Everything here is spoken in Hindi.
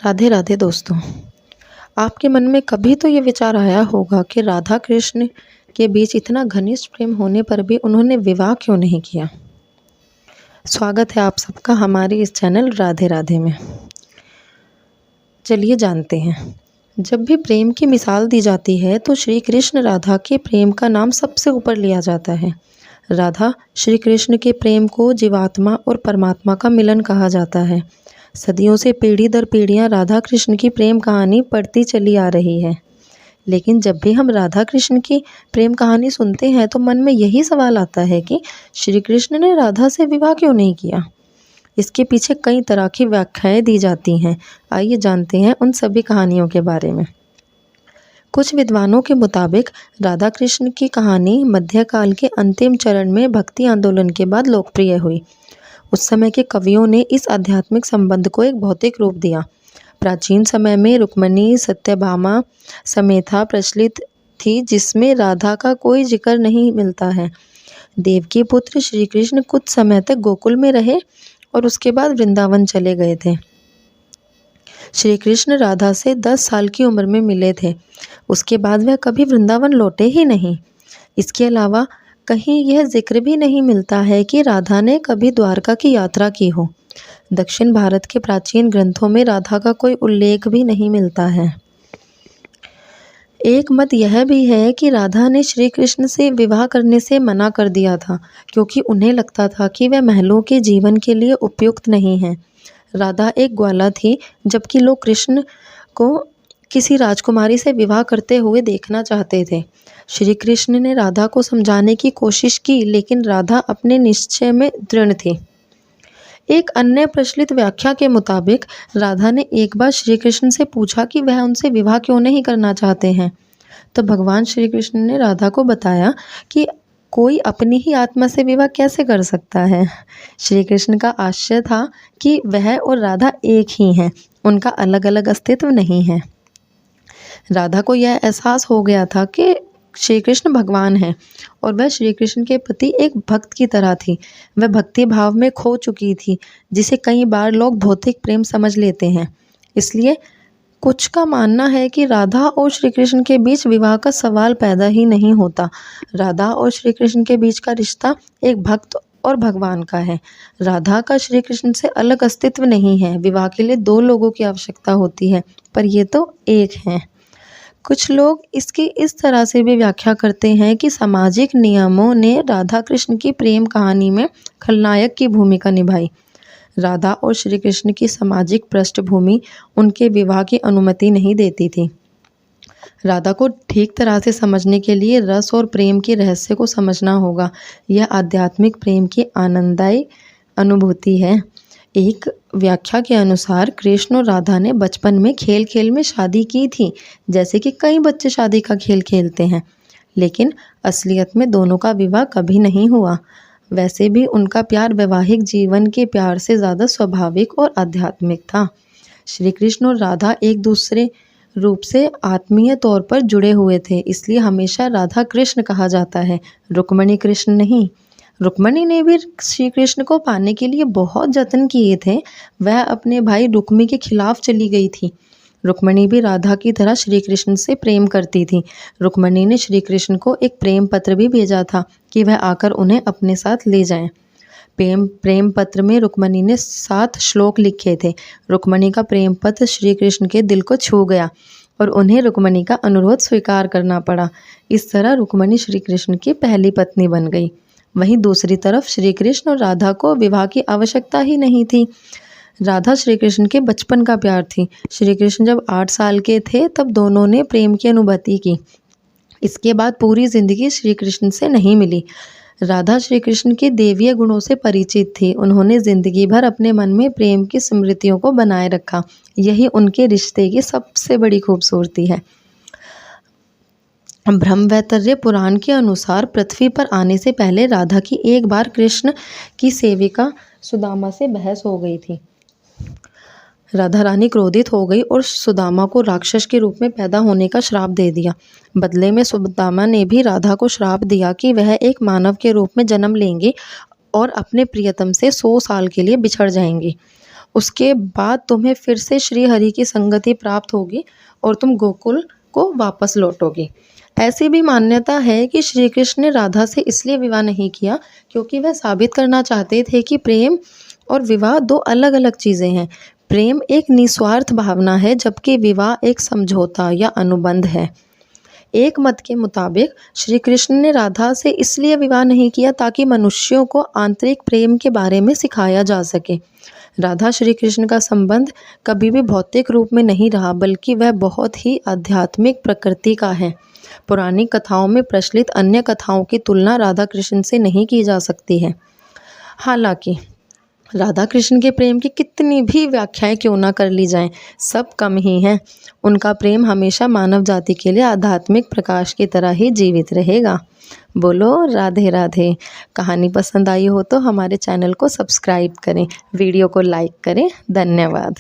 राधे राधे दोस्तों। आपके मन में कभी तो ये विचार आया होगा कि राधा कृष्ण के बीच इतना घनिष्ठ प्रेम होने पर भी उन्होंने विवाह क्यों नहीं किया। स्वागत है आप सबका हमारे इस चैनल राधे राधे में। चलिए जानते हैं। जब भी प्रेम की मिसाल दी जाती है तो श्री कृष्ण राधा के प्रेम का नाम सबसे ऊपर लिया जाता है। राधा श्री कृष्ण के प्रेम को जीवात्मा और परमात्मा का मिलन कहा जाता है। सदियों से पीढ़ी दर पीढ़ियाँ राधा कृष्ण की प्रेम कहानी पढ़ती चली आ रही है। लेकिन जब भी हम राधा कृष्ण की प्रेम कहानी सुनते हैं तो मन में यही सवाल आता है कि श्री कृष्ण ने राधा से विवाह क्यों नहीं किया। इसके पीछे कई तरह की व्याख्याएं दी जाती हैं। आइए जानते हैं उन सभी कहानियों के बारे में। कुछ विद्वानों के मुताबिक राधा कृष्ण की कहानी मध्यकाल के अंतिम चरण में भक्ति आंदोलन के बाद लोकप्रिय हुई। उस समय के कवियों ने इस आध्यात्मिक संबंध को एक भौतिक रूप दिया। प्राचीन समय में रुक्मिणी सत्यभामा समेता प्रचलित थी, जिसमें राधा का कोई जिक्र नहीं मिलता है। देवकी पुत्र श्री कृष्ण कुछ समय तक गोकुल में रहे और उसके बाद वृंदावन चले गए थे। श्री कृष्ण राधा से 10 साल की उम्र में मिले थे। उसके बाद वह कभी वृंदावन लौटे ही नहीं। इसके अलावा कहीं यह जिक्र भी नहीं मिलता है कि राधा ने कभी द्वारका की यात्रा की हो। दक्षिण भारत के प्राचीन ग्रंथों में राधा का कोई उल्लेख भी नहीं मिलता है। एक मत यह भी है कि राधा ने श्री कृष्ण से विवाह करने से मना कर दिया था, क्योंकि उन्हें लगता था कि वह महलों के जीवन के लिए उपयुक्त नहीं है। राधा एक ग्वाला थी, जबकि लोग कृष्ण को किसी राजकुमारी से विवाह करते हुए देखना चाहते थे। श्री कृष्ण ने राधा को समझाने की कोशिश की, लेकिन राधा अपने निश्चय में दृढ़ थी। एक अन्य प्रचलित व्याख्या के मुताबिक राधा ने एक बार श्री कृष्ण से पूछा कि वह उनसे विवाह क्यों नहीं करना चाहते हैं। तो भगवान श्री कृष्ण ने राधा को बताया कि कोई अपनी ही आत्मा से विवाह कैसे कर सकता है। श्री कृष्ण का आशय था कि वह और राधा एक ही हैं, उनका अलग अलग अस्तित्व नहीं है। राधा को यह एहसास हो गया था कि श्री कृष्ण भगवान हैं और वह श्री कृष्ण के प्रति एक भक्त की तरह थी। वह भक्ति भाव में खो चुकी थी, जिसे कई बार लोग भौतिक प्रेम समझ लेते हैं। इसलिए कुछ का मानना है कि राधा और श्री कृष्ण के बीच विवाह का सवाल पैदा ही नहीं होता। राधा और श्री कृष्ण के बीच का रिश्ता एक भक्त और भगवान का है। राधा का श्री कृष्ण से अलग अस्तित्व नहीं है। विवाह के लिए 2 लोगों की आवश्यकता होती है, पर ये तो एक हैं। कुछ लोग इसकी इस तरह से भी व्याख्या करते हैं कि सामाजिक नियमों ने राधा कृष्ण की प्रेम कहानी में खलनायक की भूमिका निभाई। राधा और श्री कृष्ण की सामाजिक पृष्ठभूमि उनके विवाह की अनुमति नहीं देती थी। राधा को ठीक तरह से समझने के लिए रस और प्रेम के रहस्य को समझना होगा। यह आध्यात्मिक प्रेम की आनंददायी अनुभूति है। एक व्याख्या के अनुसार कृष्ण और राधा ने बचपन में खेल खेल में शादी की थी, जैसे कि कई बच्चे शादी का खेल खेलते हैं, लेकिन असलियत में दोनों का विवाह कभी नहीं हुआ। वैसे भी उनका प्यार वैवाहिक जीवन के प्यार से ज़्यादा स्वाभाविक और आध्यात्मिक था। श्री कृष्ण और राधा एक दूसरे रूप से आत्मीय तौर पर जुड़े हुए थे, इसलिए हमेशा राधा कृष्ण कहा जाता है, रुक्मिणी कृष्ण नहीं। रुक्मिणी ने भी श्री कृष्ण को पाने के लिए बहुत जतन किए थे। वह अपने भाई रुक्मी के खिलाफ चली गई थी। रुक्मिणी भी राधा की तरह श्री कृष्ण से प्रेम करती थी। रुक्मिणी ने श्री कृष्ण को एक प्रेम पत्र भी भेजा था कि वह आकर उन्हें अपने साथ ले जाएं। प्रेम पत्र में रुक्मिणी ने 7 श्लोक लिखे थे। रुक्मिणी का प्रेम पत्र श्री कृष्ण के दिल को छू गया और उन्हें रुक्मिणी का अनुरोध स्वीकार करना पड़ा। इस तरह रुक्मिणी श्री कृष्ण की पहली पत्नी बन गई। वहीं दूसरी तरफ श्री कृष्ण और राधा को विवाह की आवश्यकता ही नहीं थी। राधा श्री कृष्ण के बचपन का प्यार थी। श्री कृष्ण जब 8 साल के थे तब दोनों ने प्रेम की अनुभूति की। इसके बाद पूरी जिंदगी श्री कृष्ण से नहीं मिली। राधा श्री कृष्ण के देवीय गुणों से परिचित थी। उन्होंने जिंदगी भर अपने मन में प्रेम की स्मृतियों को बनाए रखा। यही उनके रिश्ते की सबसे बड़ी खूबसूरती है। ब्रह्मवैवर्त पुराण के अनुसार पृथ्वी पर आने से पहले राधा की एक बार कृष्ण की सेविका सुदामा से बहस हो गई थी। राधा रानी क्रोधित हो गई और सुदामा को राक्षस के रूप में पैदा होने का श्राप दे दिया। बदले में सुदामा ने भी राधा को श्राप दिया कि वह एक मानव के रूप में जन्म लेंगे और अपने प्रियतम से 100 साल के लिए बिछड़ जाएंगी। उसके बाद तुम्हें फिर से श्री हरि की संगति प्राप्त होगी और तुम गोकुल को वापस लौटोगी। ऐसी भी मान्यता है कि श्री कृष्ण ने राधा से इसलिए विवाह नहीं किया क्योंकि वह साबित करना चाहते थे कि प्रेम और विवाह दो अलग अलग चीज़ें हैं। प्रेम एक निस्वार्थ भावना है जबकि विवाह एक समझौता या अनुबंध है। एक मत के मुताबिक श्री कृष्ण ने राधा से इसलिए विवाह नहीं किया ताकि मनुष्यों को आंतरिक प्रेम के बारे में सिखाया जा सके। राधा श्री कृष्ण का संबंध कभी भी भौतिक रूप में नहीं रहा, बल्कि वह बहुत ही आध्यात्मिक प्रकृति का है। पुरानी कथाओं में प्रचलित अन्य कथाओं की तुलना राधा कृष्ण से नहीं की जा सकती है। हालांकि राधा कृष्ण के प्रेम की कितनी भी व्याख्याएं क्यों ना कर ली जाएं, सब कम ही हैं। उनका प्रेम हमेशा मानव जाति के लिए आध्यात्मिक प्रकाश की तरह ही जीवित रहेगा। बोलो राधे राधे। कहानी पसंद आई हो तो हमारे चैनल को सब्सक्राइब करें, वीडियो को लाइक करें। धन्यवाद।